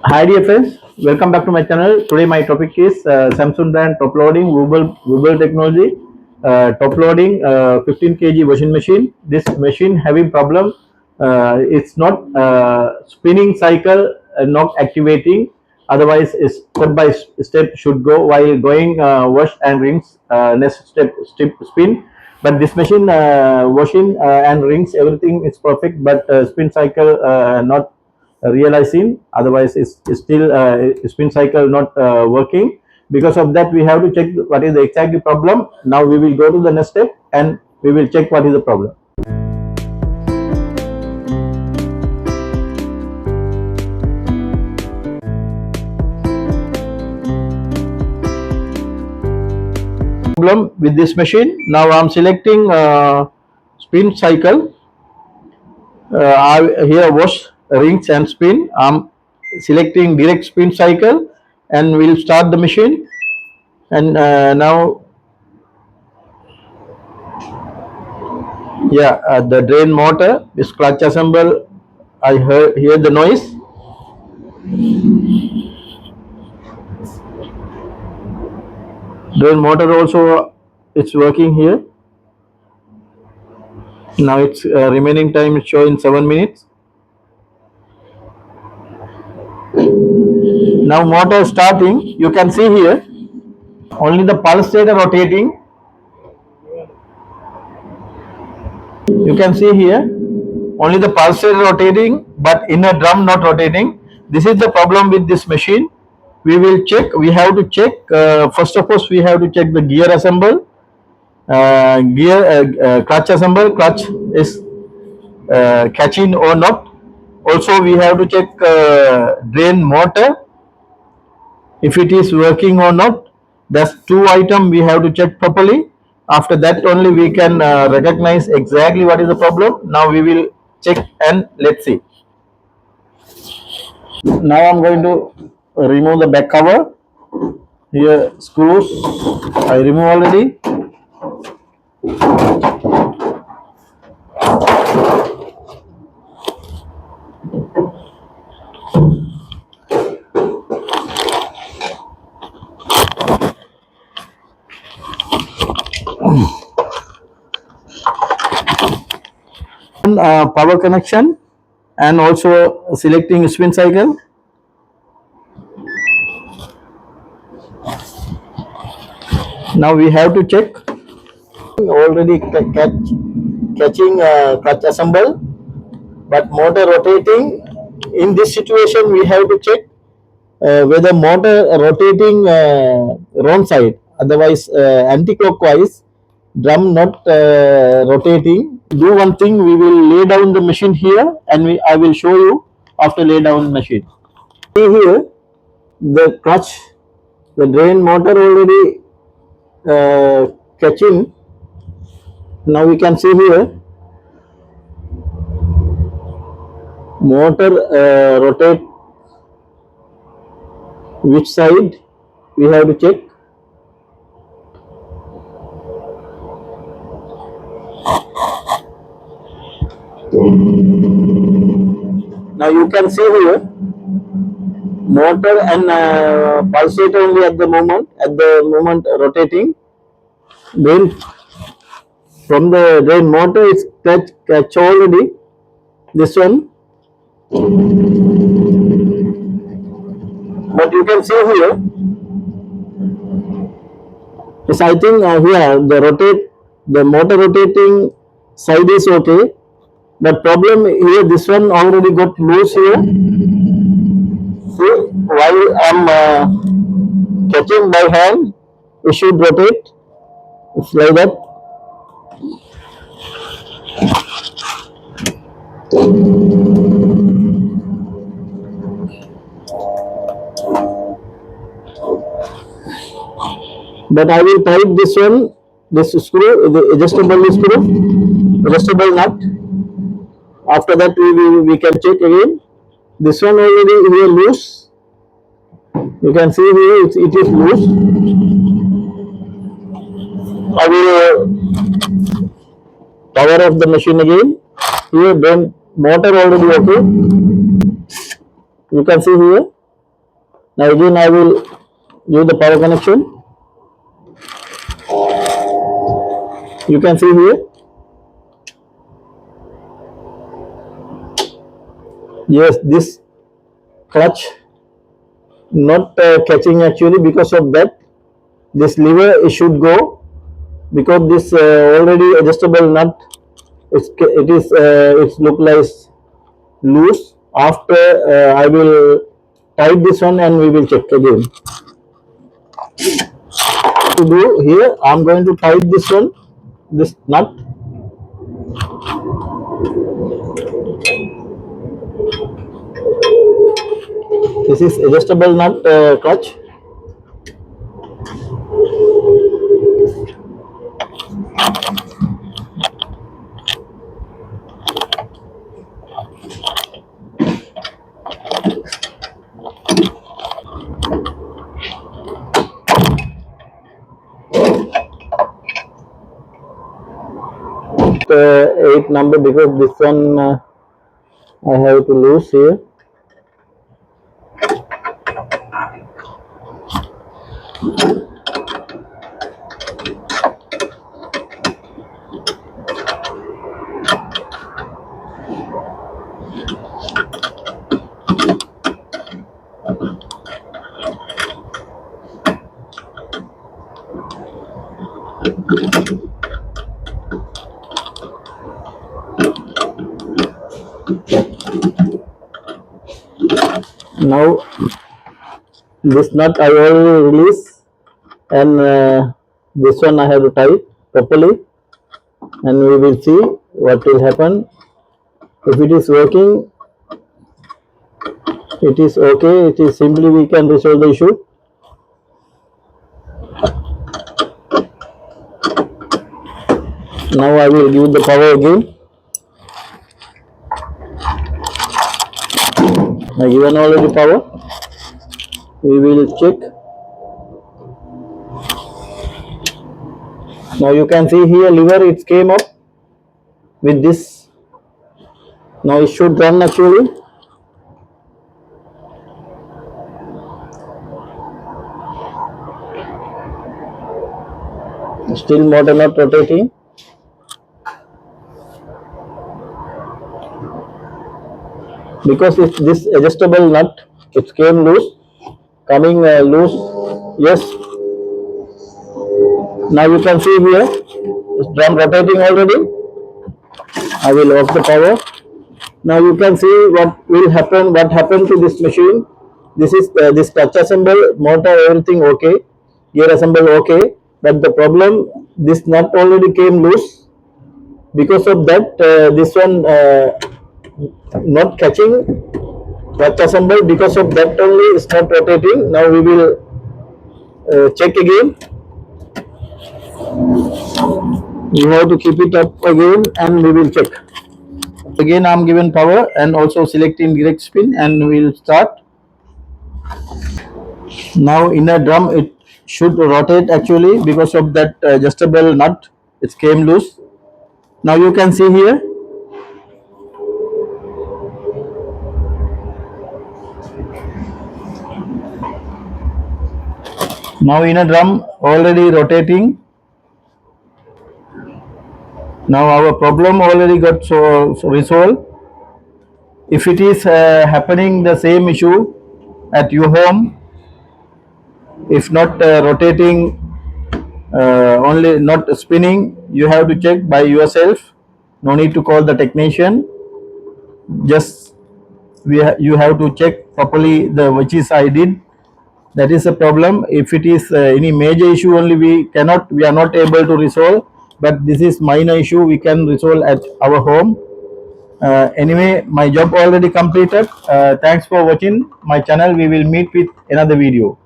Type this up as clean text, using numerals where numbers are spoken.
Hi dear friends, welcome back to my channel. Today my topic is Samsung brand top loading Wobble technology. Top loading 15 kg washing machine. This machine having problem. It's not spinning cycle, not activating. Otherwise, step by step should go while going wash and rinse. Next step spin. But this machine washing and rinse everything is perfect. But spin cycle not realizing, otherwise it's still spin cycle not working. Because of that we have to check what is the exact problem. Now we will go to the next step and we will check what is the problem. Problem with this machine. Now I'm selecting spin cycle. Here wash, rinse and spin. I'm selecting direct spin cycle and we'll start the machine. And now, yeah, the drain motor is clutch assemble. I hear the noise. Drain motor also it's working here. Now it's remaining time is showing 7 minutes. Now motor starting. You can see here only the pulsator rotating. You can see here only the pulsator rotating, but inner drum not rotating. This is the problem with this machine. We will check. We have to check. First of all, we have to check the gear assemble. Clutch assemble. Clutch is catching or not. Also, we have to check drain motor if it is working or not. That's two items we have to check properly. After that only we can recognize exactly what is the problem. Now we will check and let's see. Now I'm going to remove the back cover. Here screws I remove already. Power connection and also selecting spin cycle. Now we have to check already catching clutch assemble, but motor rotating. In this situation we have to check whether motor rotating wrong side, otherwise anti-clockwise, drum not rotating. Do one thing, we will lay down the machine here and I will show you after lay down machine. See here the clutch, the drain motor already catching. Now we can see here motor rotate which side we have to check. Now you can see here motor and pulsator only at the moment rotating. Then from the drain motor is catch already this one, but you can see here yes, I think here the motor rotating side is okay, but problem here this one already got loose here. See, while I'm catching by hand, it should rotate. It's like that. But I will tight this one, this screw, the adjustable nut. After that we can check again. This one already here loose. You can see here it is loose. I will power off the machine again. Here then motor already okay. You can see here Now again I will give the power connection. You can see here. Yes, this clutch not catching actually, because of that this lever it should go, because this already adjustable nut it's look like loose. After I will tight this one and we will check again. To do here, I'm going to tight this one, this nut. This is adjustable nut clutch. Eight number, because this one I have to lose here. Now this nut I already release, and this one I have to tie properly, and we will see what will happen. If it is working, it is okay. It is simply we can resolve the issue. Now I will give the power again. I given already power. We will check. Now you can see here lever it came up with this. Now it should run actually. Still motor not rotating. Because it's this adjustable nut, it came loose, coming loose. Yes. Now you can see here, it's drum rotating already. I will off the power. Now you can see what will happen, what happened to this machine. This is this touch assemble, motor, everything okay, gear assemble okay, but the problem, this nut already came loose. Because of that, this one not catching touch assemble. Because of that only it's not rotating. Now we will check again. You have to keep it up again and we will check. Again I am given power and also selecting direct spin, and we will start. Now in a drum it should rotate actually, because of that adjustable nut it came loose. Now you can see here. Now in a drum already rotating. Now our problem already got so resolved. If it is happening the same issue at your home, if not rotating, only not spinning, you have to check by yourself. No need to call the technician. Just you have to check properly the which is I did. That is a problem. If it is any major issue only, we are not able to resolve. But this is minor issue, we can resolve at our home. Anyway, my job already completed. Thanks for watching my channel. We will meet with another video.